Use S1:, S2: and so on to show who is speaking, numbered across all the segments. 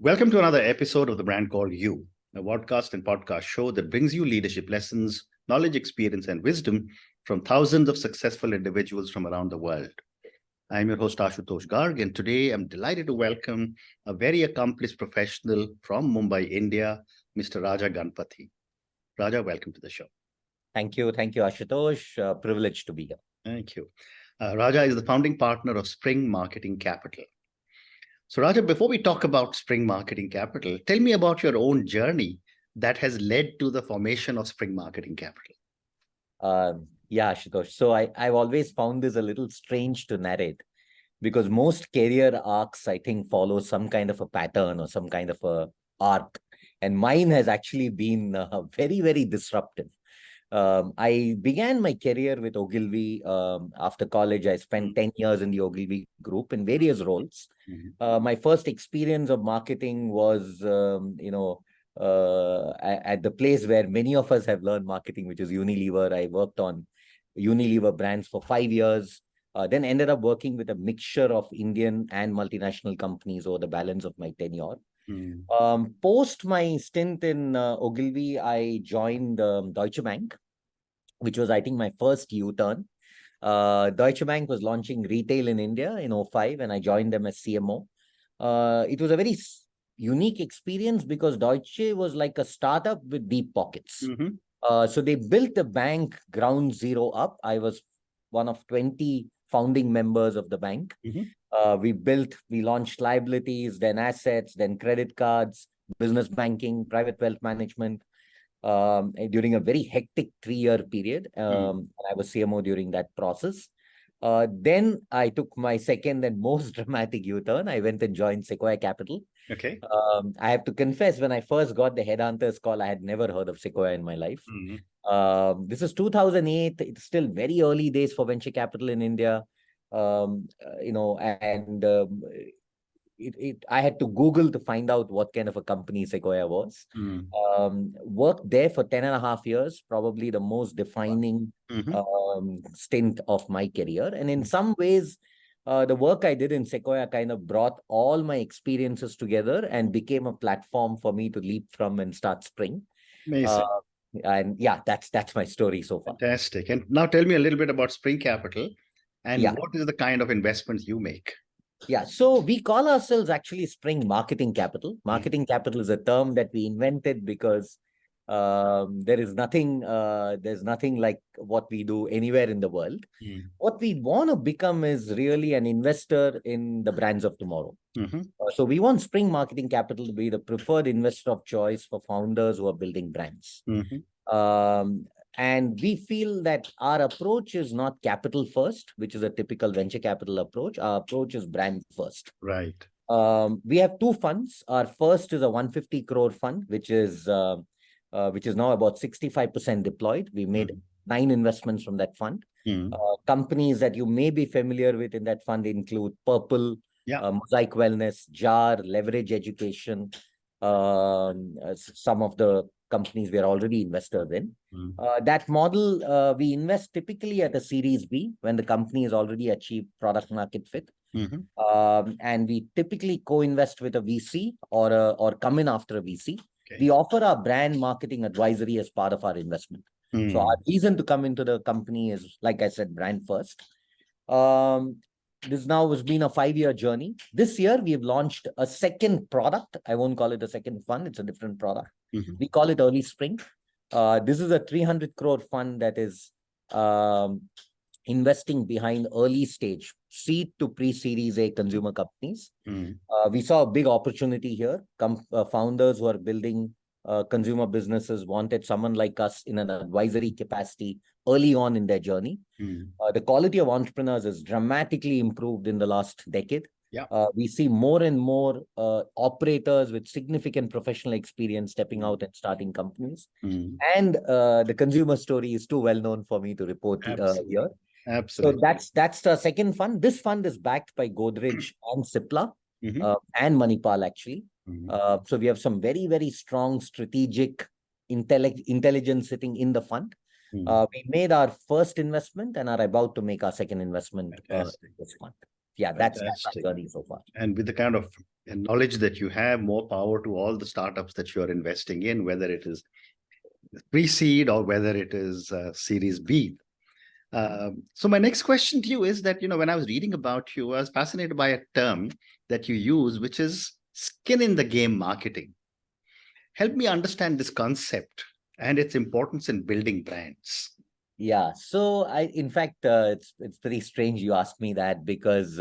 S1: Welcome to another episode of The Brand Called You, a podcast and podcast show that brings you leadership lessons, knowledge, experience, and wisdom from thousands of successful individuals from around the world. I'm your host, Ashutosh Garg, and today I'm delighted to welcome a very accomplished professional from Mumbai, India, Mr. Raja Ganapathy. Raja, welcome to the show.
S2: Thank you, Ashutosh. Privileged to be here.
S1: Thank you. Raja is the founding partner of Spring Marketing Capital. So Raja, before we talk about Spring Marketing Capital, tell me about your own journey that has led to the formation of Spring Marketing Capital.
S2: Yeah, Ashutosh. So I've always found this a little strange to narrate because most career arcs, I think, follow some kind of a pattern or some kind of a arc. And mine has actually been very, very disruptive. I began my career with Ogilvy. After college, I spent 10 years in the Ogilvy group in various roles. My first experience of marketing was, at the place where many of us have learned marketing, which is Unilever. I worked on Unilever brands for 5 years, then ended up working with a mixture of Indian and multinational companies over the balance of my tenure. Post my stint in Ogilvy, I joined Deutsche Bank, which was, I think, my first U-turn. Deutsche Bank was launching retail in India in 2005, and I joined them as CMO. It was a very unique experience because Deutsche was like a startup with deep pockets. So they built the bank ground zero up. I was one of 20 founding members of the bank. We launched liabilities, then assets, then credit cards, business banking, private wealth management during a very hectic 3-year period. And I was CMO during that process. Then I took my second and most dramatic U-turn. I went and joined Sequoia Capital.
S1: Okay.
S2: I have to confess, when I first got the headhunters call, I had never heard of Sequoia in my life. This is 2008. It's still very early days for venture capital in India. I had to Google to find out what kind of a company Sequoia was. Worked there for 10.5 years, probably the most defining stint of my career. And in some ways, the work I did in Sequoia kind of brought all my experiences together and became a platform for me to leap from and start Spring.
S1: Amazing.
S2: And yeah, that's my story so far.
S1: Fantastic. And now tell me a little bit about Spring Capital and what is the kind of investments you make?
S2: Yeah, so we call ourselves actually Spring Marketing Capital. Marketing capital is a term that we invented because there's nothing like what we do anywhere in the world. What we want to become is really an investor in the brands of tomorrow. So we want Spring Marketing Capital to be the preferred investor of choice for founders who are building brands. And we feel that our approach is not capital first, which is a typical venture capital approach. Our approach is brand first.
S1: Right.
S2: We have 2 funds. Our first is a 150 crore fund, which is now about 65% deployed. We made 9 investments from that fund. Companies that you may be familiar with in that fund include Purple, Mosaic Wellness, JAR, Leverage Education, some of the companies we are already investors in. That model, we invest typically at a Series B when the company has already achieved product market fit. And we typically co-invest with a VC or come in after a VC. We offer our brand marketing advisory as part of our investment. So our reason to come into the company is, like I said, brand first. This now has been a 5-year journey. This year, we have launched a second product. I won't call it a second fund. It's a different product. We call it Early Spring. This is a 300 crore fund that is investing behind early stage seed to pre-series A consumer companies. We saw a big opportunity here. Founders who are building consumer businesses wanted someone like us in an advisory capacity early on in their journey. The quality of entrepreneurs has dramatically improved in the last decade. We see more and more operators with significant professional experience stepping out and starting companies. And the consumer story is too well known for me to report here.
S1: Absolutely.
S2: So that's the second fund. This fund is backed by Godrej and Cipla and Manipal, actually. So we have some very, very strong strategic intelligence sitting in the fund. We made our first investment and are about to make our second investment in this fund. yeah, that's our
S1: Fantastic.
S2: journey so far.
S1: And with the kind of knowledge that you have, more power to all the startups that you're investing in, whether it is pre-seed or whether it is Series B. So my next question to you is that, when I was reading about you, I was fascinated by a term that you use, which is skin in the game marketing. Help me understand this concept and its importance in building brands.
S2: Yeah, so in fact, it's very strange you ask me that, because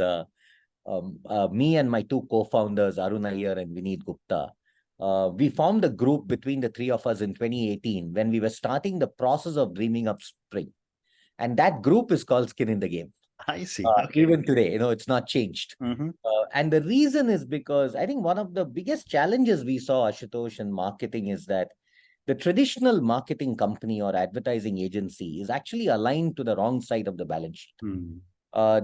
S2: me and my two co-founders, Arun Iyer and Vineet Gupta, we formed a group between the three of us in 2018 when we were starting the process of dreaming up Spring. And that group is called Skin in the Game.
S1: I see. Okay.
S2: Even today, it's not changed.
S1: Mhm.
S2: And the reason is because I think one of the biggest challenges we saw, Ashutosh, in marketing is that the traditional marketing company or advertising agency is actually aligned to the wrong side of the balance sheet.
S1: Mm.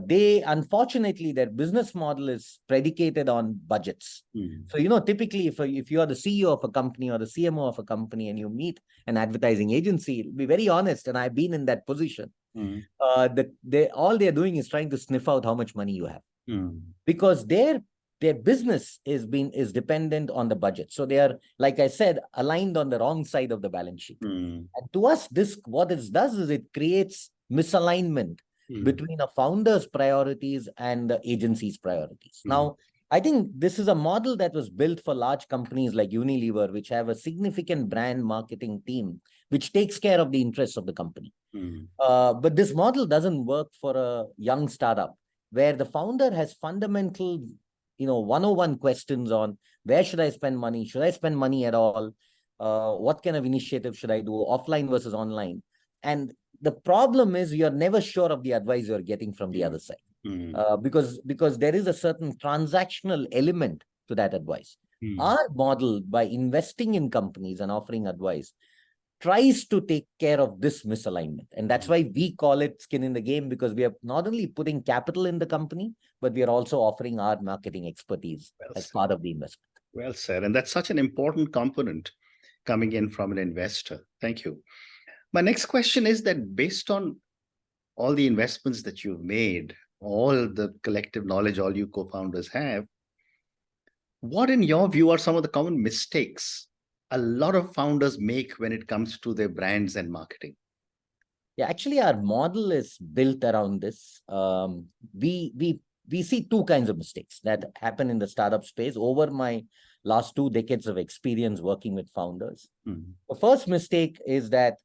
S2: They, unfortunately, their business model is predicated on budgets.
S1: Mm.
S2: So, typically, if you are the CEO of a company or the CMO of a company and you meet an advertising agency, be very honest, and I've been in that position,
S1: Mm.
S2: all they're doing is trying to sniff out how much money you have,
S1: Mm.
S2: because their business is dependent on the budget. So they are, like I said, aligned on the wrong side of the balance sheet.
S1: Mm.
S2: And to us, what it does is it creates misalignment between a founder's priorities and the agency's priorities. Now, I think this is a model that was built for large companies like Unilever, which have a significant brand marketing team, which takes care of the interests of the company. But this model doesn't work for a young startup where the founder has fundamental, 101 questions on where should I spend money? Should I spend money at all? What kind of initiative should I do, offline versus online? And the problem is you're never sure of the advice you're getting from the other side, because there is a certain transactional element to that advice. Our model, by investing in companies and offering advice, tries to take care of this misalignment. And that's why we call it skin in the game, because we are not only putting capital in the company, but we are also offering our marketing expertise as part of the investment.
S1: Well said. And that's such an important component coming in from an investor. Thank you. My next question is that based on all the investments that you've made, all the collective knowledge all you co-founders have, what in your view are some of the common mistakes a lot of founders make when it comes to their brands and marketing?
S2: Yeah, actually, our model is built around this. We see two kinds of mistakes that happen in the startup space over my last 2 decades of experience working with founders. The first mistake is that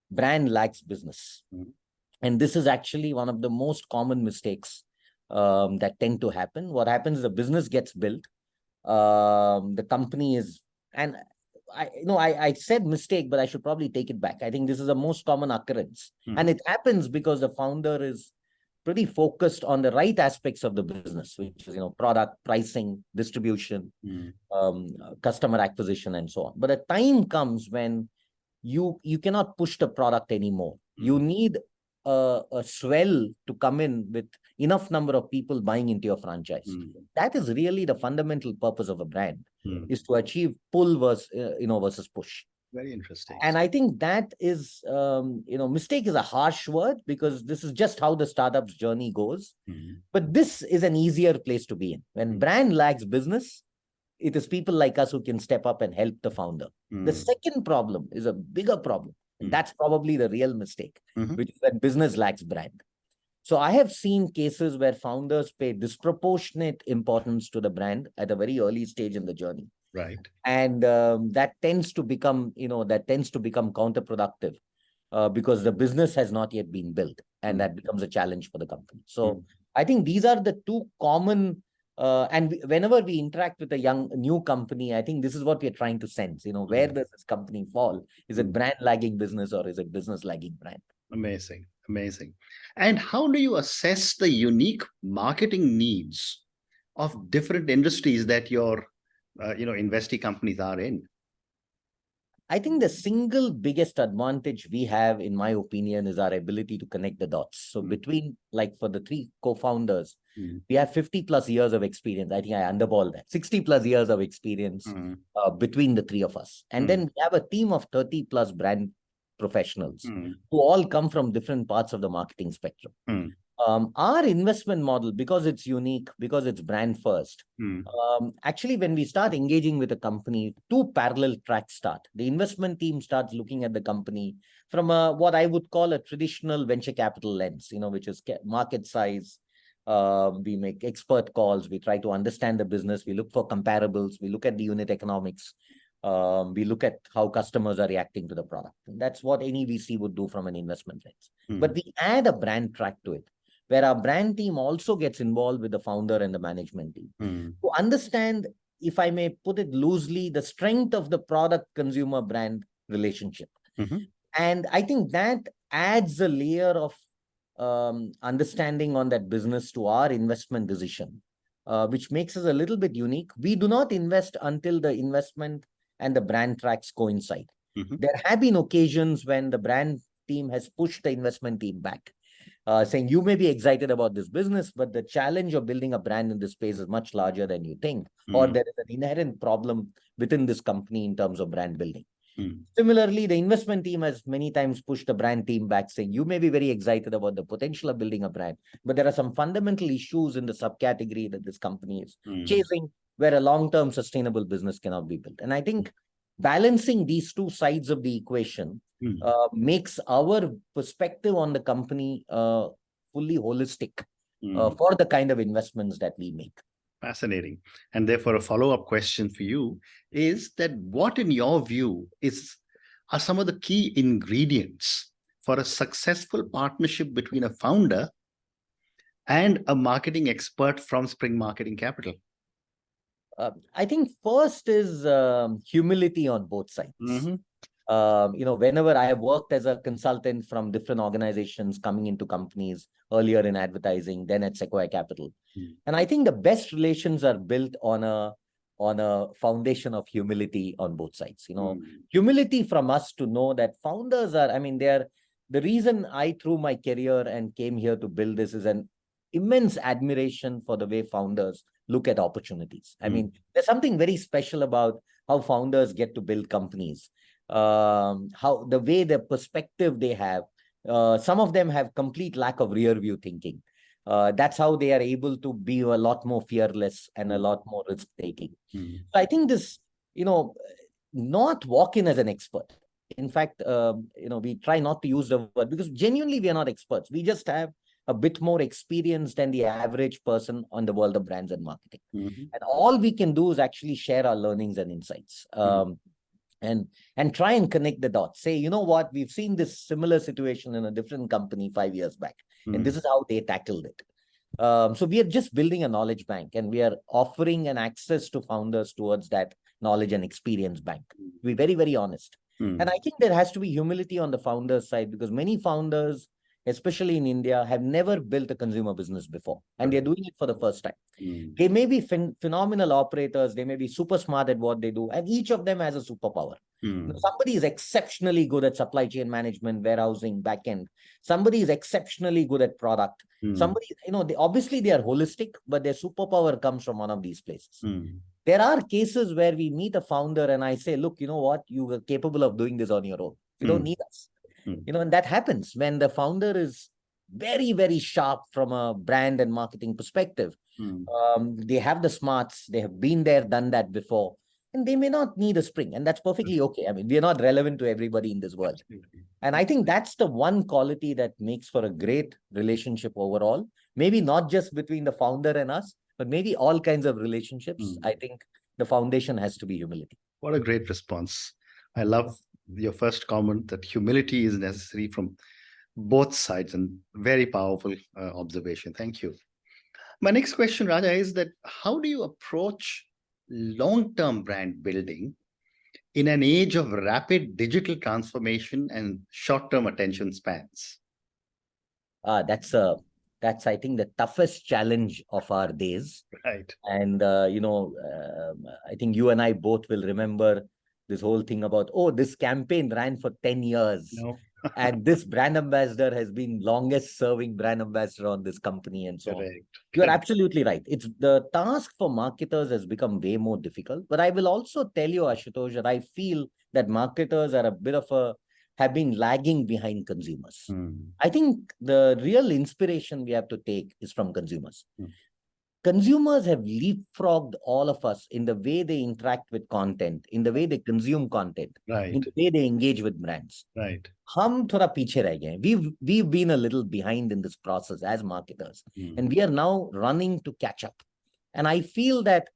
S2: brand lacks business. And this is actually one of the most common mistakes that tend to happen. What happens is the business gets built. The company is, and I said mistake, but I should probably take it back. I think this is the most common occurrence. And it happens because the founder is pretty focused on the right aspects of the business, which is, product, pricing, distribution, customer acquisition, and so on. But a time comes when you cannot push the product anymore. You need a swell to come in with enough number of people buying into your franchise. That is really the fundamental purpose of a brand, is to achieve pull versus push.
S1: Very interesting.
S2: And I think that is, mistake is a harsh word, because this is just how the startup's journey goes. But this is an easier place to be in. When brand lacks business, it is people like us who can step up and help the founder. The second problem is a bigger problem. And that's probably the real mistake, which is that business lacks brand. So I have seen cases where founders pay disproportionate importance to the brand at a very early stage in the journey.
S1: Right.
S2: And that tends to become counterproductive because the business has not yet been built, and that becomes a challenge for the company. So I think these are the two common, and whenever we interact with a new company, I think this is what we're trying to sense, where does this company fall? Is it brand lagging business, or is it business lagging brand?
S1: Amazing. Amazing. And how do you assess the unique marketing needs of different industries that your investee companies are in?
S2: I think the single biggest advantage we have, in my opinion, is our ability to connect the dots. So between, like, for the 3 co-founders, we have 50 plus years of experience. I think I underball that. 60 plus years of experience between the 3 of us. And then we have a team of 30 plus brand professionals who all come from different parts of the marketing spectrum. Our investment model, because it's unique, because it's brand first,
S1: Mm.
S2: actually, when we start engaging with a company, two parallel tracks start. The investment team starts looking at the company from what I would call a traditional venture capital lens, which is market size. We make expert calls. We try to understand the business. We look for comparables. We look at the unit economics. We look at how customers are reacting to the product. And that's what any VC would do from an investment lens. But we add a brand track to it, where our brand team also gets involved with the founder and the management team to understand, if I may put it loosely, the strength of the product-consumer brand relationship. And I think that adds a layer of understanding on that business to our investment decision, which makes us a little bit unique. We do not invest until the investment and the brand tracks coincide. There have been occasions when the brand team has pushed the investment team back, saying, you may be excited about this business, but the challenge of building a brand in this space is much larger than you think, or there is an inherent problem within this company in terms of brand building. Similarly, the investment team has many times pushed the brand team back, saying, you may be very excited about the potential of building a brand, but there are some fundamental issues in the subcategory that this company is chasing, where a long-term sustainable business cannot be built. And I think balancing these two sides of the equation makes our perspective on the company fully holistic for the kind of investments that we make.
S1: Fascinating. And therefore, a follow-up question for you is that what, in your view, are some of the key ingredients for a successful partnership between a founder and a marketing expert from Spring Marketing Capital?
S2: I think first is humility on both sides. Whenever I have worked as a consultant from different organizations coming into companies, earlier in advertising, then at Sequoia Capital. And I think the best relations are built on a foundation of humility on both sides. Humility from us to know that founders are, the reason I threw my career and came here to build this is an immense admiration for the way founders look at opportunities. There's something very special about how founders get to build companies. How the way the perspective they have, some of them have complete lack of rear view thinking. That's how they are able to be a lot more fearless and a lot more risk taking. So I think this, not walk in as an expert. In fact, we try not to use the word, because genuinely we are not experts. We just have a bit more experience than the average person on the world of brands and marketing. And all we can do is actually share our learnings and insights. And try and connect the dots. Say, you know what, we've seen this similar situation in a different company 5 years back, and this is how they tackled it. So we are just building a knowledge bank, and we are offering an access to founders towards that knowledge and experience bank. To be very, very honest. And I think there has to be humility on the founders side, because many founders, especially in India, have never built a consumer business before, and they're doing it for the first time. They may be phenomenal operators, they may be super smart at what they do, and each of them has a superpower. Somebody is exceptionally good at supply chain management, warehousing, backend. Somebody is exceptionally good at product. Somebody, obviously they are holistic, but their superpower comes from one of these places. There are cases where we meet a founder and I say, look, you know what, you are capable of doing this on your own. You don't need us. And that happens when the founder is very, very sharp from a brand and marketing perspective. They have the smarts, they have been there, done that before, and they may not need a Spring, and that's perfectly okay. We are not relevant to everybody in this world. And I think that's the one quality that makes for a great relationship overall. Maybe not just between the founder and us, but maybe all kinds of relationships. I think the foundation has to be humility.
S1: What a great response. I love your first comment that humility is necessary from both sides, and very powerful observation. Thank you. My next question, Raja, is that how do you approach long-term brand building in an age of rapid digital transformation and short-term attention spans?
S2: That's I think the toughest challenge of our days.
S1: Right.
S2: And I think you and I both will remember this whole thing about, this campaign ran for 10 years.
S1: No.
S2: And this brand ambassador has been longest serving brand ambassador on this company and so on. You're absolutely right. It's the task for marketers has become way more difficult. But I will also tell you, Ashutosh, that I feel that marketers are a bit of have been lagging behind consumers.
S1: Mm.
S2: I think the real inspiration we have to take is from consumers.
S1: Mm.
S2: Consumers have leapfrogged all of us in the way they interact with content, in the way they consume content, in
S1: Right.
S2: the way they engage with brands.
S1: Right.
S2: हम थोड़ा पीछे रह गए. We've been a little behind in this process as marketers,
S1: Mm.
S2: and we are now running to catch up. And I feel that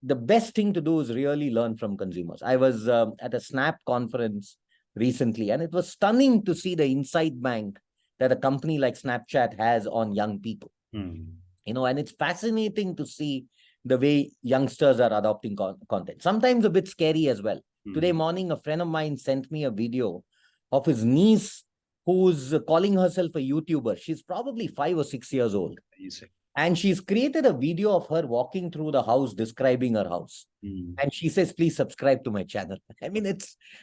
S2: the best thing to do is really learn from consumers. I was at a Snap conference recently, and it was stunning to see the inside bank that a company like Snapchat has on young people.
S1: Mm.
S2: And it's fascinating to see the way youngsters are adopting content. Sometimes a bit scary as well.
S1: Mm.
S2: Today morning, a friend of mine sent me a video of his niece who's calling herself a YouTuber. She's probably 5 or 6 years old.
S1: Amazing.
S2: And she's created a video of her walking through the house, describing her house.
S1: Mm.
S2: And she says, please subscribe to my channel. I mean,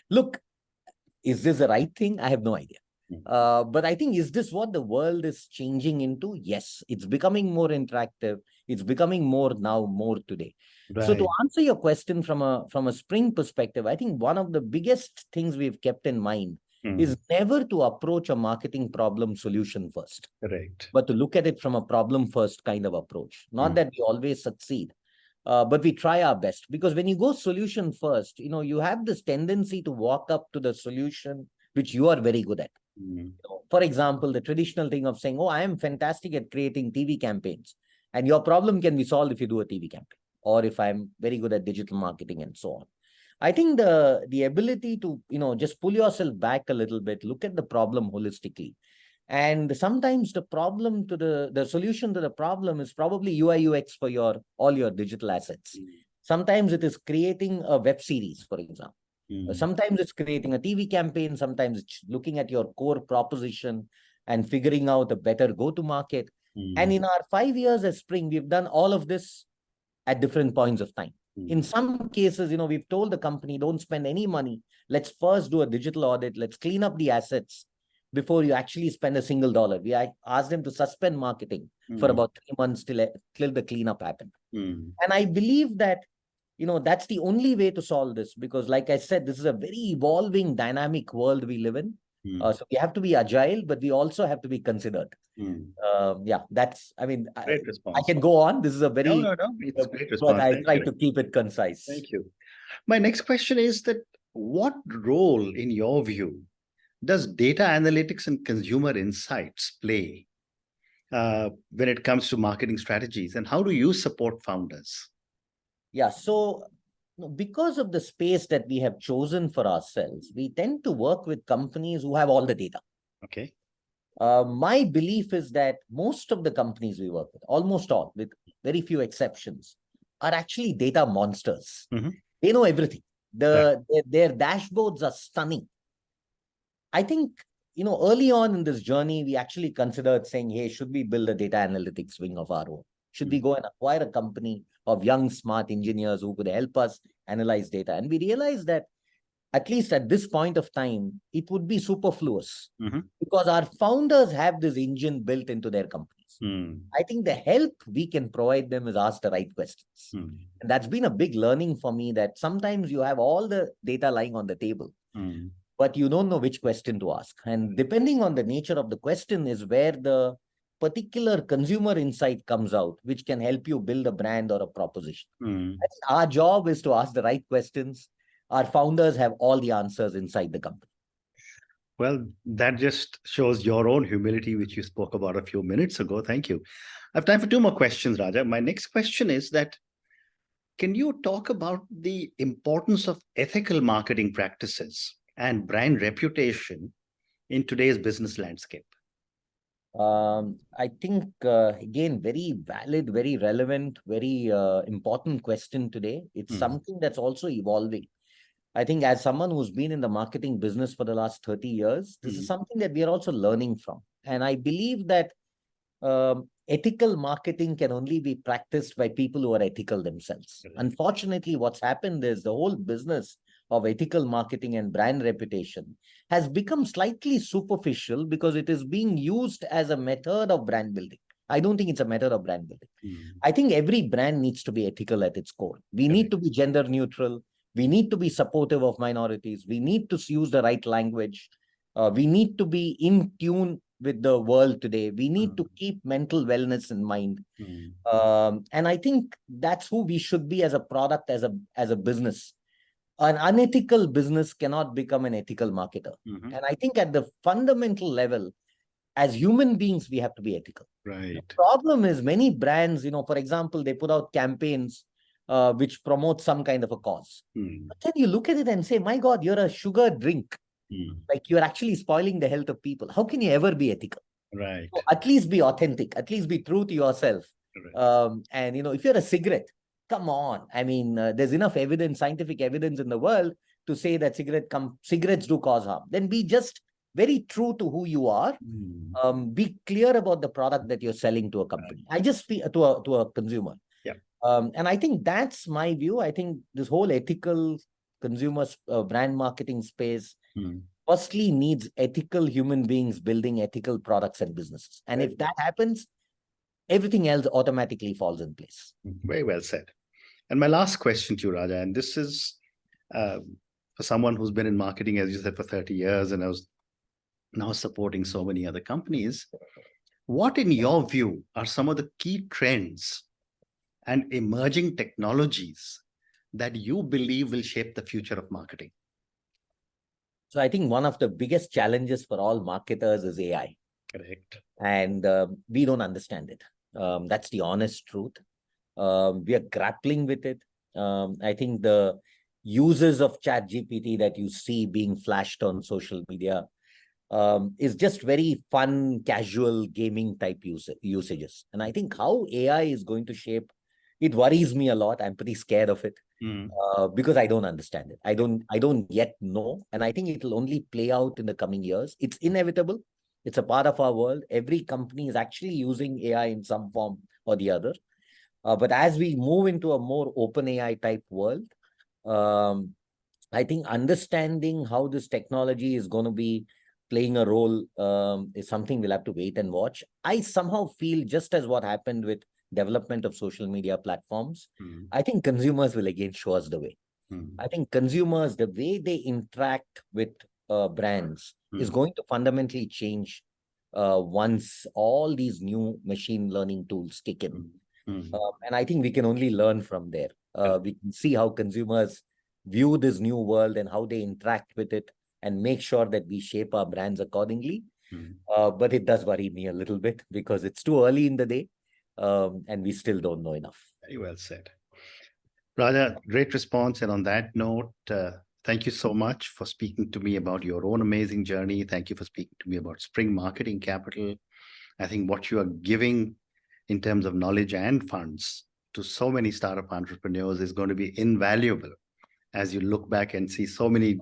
S2: look, is this the right thing? I have no idea. But I think, is this what the world is changing into? Yes, it's becoming more interactive. It's becoming more today.
S1: Right.
S2: So to answer your question from a Spring perspective, I think one of the biggest things we've kept in mind is never to approach a marketing problem solution first.
S1: Correct.
S2: But to look at it from a problem first kind of approach. Not that we always succeed, but we try our best. Because when you go solution first, you have this tendency to walk up to the solution which you are very good at. For example, the traditional thing of saying, oh, I am fantastic at creating TV campaigns. And your problem can be solved if you do a TV campaign, or if I'm very good at digital marketing and so on. I think the ability to, just pull yourself back a little bit, look at the problem holistically. And sometimes the solution to the problem is probably UI UX for all your digital assets. Sometimes it is creating a web series, for example. Sometimes it's creating a TV campaign. Sometimes it's looking at your core proposition and figuring out a better go-to-market. And in our 5 years as Spring, we've done all of this at different points of time. In some cases, we've told the company, don't spend any money. Let's first do a digital audit. Let's clean up the assets before you actually spend a single dollar. We asked them to suspend marketing for about 3 months till the cleanup happened. And I believe that, that's the only way to solve this, because like I said, this is a very evolving, dynamic world we live in. So we have to be agile, but we also have to be considered.
S1: Great response.
S2: I can go on. This is a very...
S1: No, it's a great response.
S2: But I try to keep it concise.
S1: Thank you. My next question is that what role, in your view, does data analytics and consumer insights play when it comes to marketing strategies, and how do you support founders?
S2: Yeah, so because of the space that we have chosen for ourselves, we tend to work with companies who have all the data.
S1: Okay.
S2: My belief is that most of the companies we work with, almost all, with very few exceptions, are actually data monsters. They know everything. Their dashboards are stunning. I think, early on in this journey, we actually considered saying, hey, should we build a data analytics wing of our own? Should we go and acquire a company of young, smart engineers who could help us analyze data? And we realized that, at least at this point of time, it would be superfluous because our founders have this engine built into their companies. I think the help we can provide them is ask the right questions. And that's been a big learning for me, that sometimes you have all the data lying on the table, but you don't know which question to ask. And depending on the nature of the question is where the particular consumer insight comes out, which can help you build a brand or a proposition. Our job is to ask the right questions. Our founders have all the answers inside the company.
S1: Well, that just shows your own humility, which you spoke about a few minutes ago. Thank you. I have time for 2 more questions, Raja. My next question is that, can you talk about the importance of ethical marketing practices and brand reputation in today's business landscape?
S2: I think, again, very valid, very relevant, very important question today. It's something that's also evolving. I think as someone who's been in the marketing business for the last 30 years, this is something that we are also learning from. And I believe that ethical marketing can only be practiced by people who are ethical themselves. Unfortunately, what's happened is the whole business of ethical marketing and brand reputation has become slightly superficial because it is being used as a method of brand building. I don't think it's a method of brand building. I think every brand needs to be ethical at its core. We need to be gender neutral. We need to be supportive of minorities. We need to use the right language. We need to be in tune with the world today. We need to keep mental wellness in mind. And I think that's who we should be as a product, as a business. An unethical business cannot become an ethical marketer. And I think at the fundamental level, as human beings, we have to be ethical.
S1: Right.
S2: The problem is many brands, for example, they put out campaigns which promote some kind of a cause. But then you look at it and say, my God, you're a sugar drink. Like you're actually spoiling the health of people. How can you ever be ethical?
S1: Right.
S2: So at least be authentic, at least be true to yourself. And, if you're a cigarette, come on. I mean, there's enough evidence, scientific evidence in the world to say that cigarettes do cause harm. Then be just very true to who you are. Be clear about the product that you're selling to a company. I just feel to a consumer.
S1: Yeah.
S2: And I think that's my view. I think this whole ethical consumer brand marketing space firstly needs ethical human beings building ethical products and businesses. And if that happens, everything else automatically falls in place.
S1: Very well said. And my last question to you, Raja, and this is for someone who's been in marketing, as you said, for 30 years, and I was now supporting so many other companies. What, in your view, are some of the key trends and emerging technologies that you believe will shape the future of marketing?
S2: So I think one of the biggest challenges for all marketers is AI.
S1: Correct.
S2: And we don't understand it. That's the honest truth. We are grappling with it. I think the uses of ChatGPT that you see being flashed on social media is just very fun, casual gaming type usages. And I think how AI is going to shape, it worries me a lot. I'm pretty scared of it because I don't understand it. I don't yet know. And I think it will only play out in the coming years. It's inevitable. It's a part of our world. Every company is actually using AI in some form or the other. But as we move into a more open AI type world, I think understanding how this technology is going to be playing a role is something we'll have to wait and watch. I somehow feel just as what happened with development of social media platforms, I think consumers will again show us the way. I think consumers, the way they interact with brands is going to fundamentally change once all these new machine learning tools kick in. And I think we can only learn from there. We can see how consumers view this new world and how they interact with it and make sure that we shape our brands accordingly. But it does worry me a little bit because it's too early in the day and we still don't know enough.
S1: Very well said. Raja, great response. And on that note, thank you so much for speaking to me about your own amazing journey. Thank you for speaking to me about Spring Marketing Capital. I think what you are giving in terms of knowledge and funds to so many startup entrepreneurs is going to be invaluable as you look back and see so many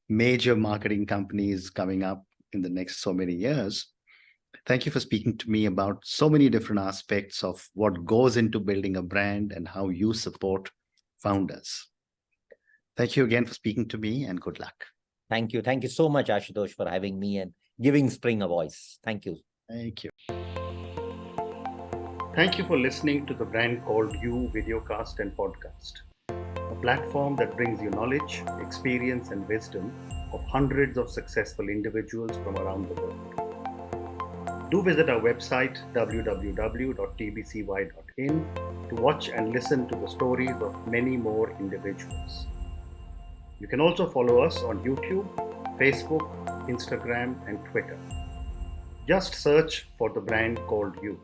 S1: major marketing companies coming up in the next so many years. Thank you for speaking to me about so many different aspects of what goes into building a brand and how you support founders. Thank you again for speaking to me and good luck.
S2: Thank you. Thank you so much, Ashutosh, for having me and giving Spring a voice. Thank you.
S1: Thank you. Thank you for listening to the Brand Called You videocast and podcast, a platform that brings you knowledge, experience, and wisdom of hundreds of successful individuals from around the world. Do visit our website www.tbcy.in to watch and listen to the stories of many more individuals. You can also follow us on YouTube, Facebook, Instagram, and Twitter. Just search for the Brand Called You.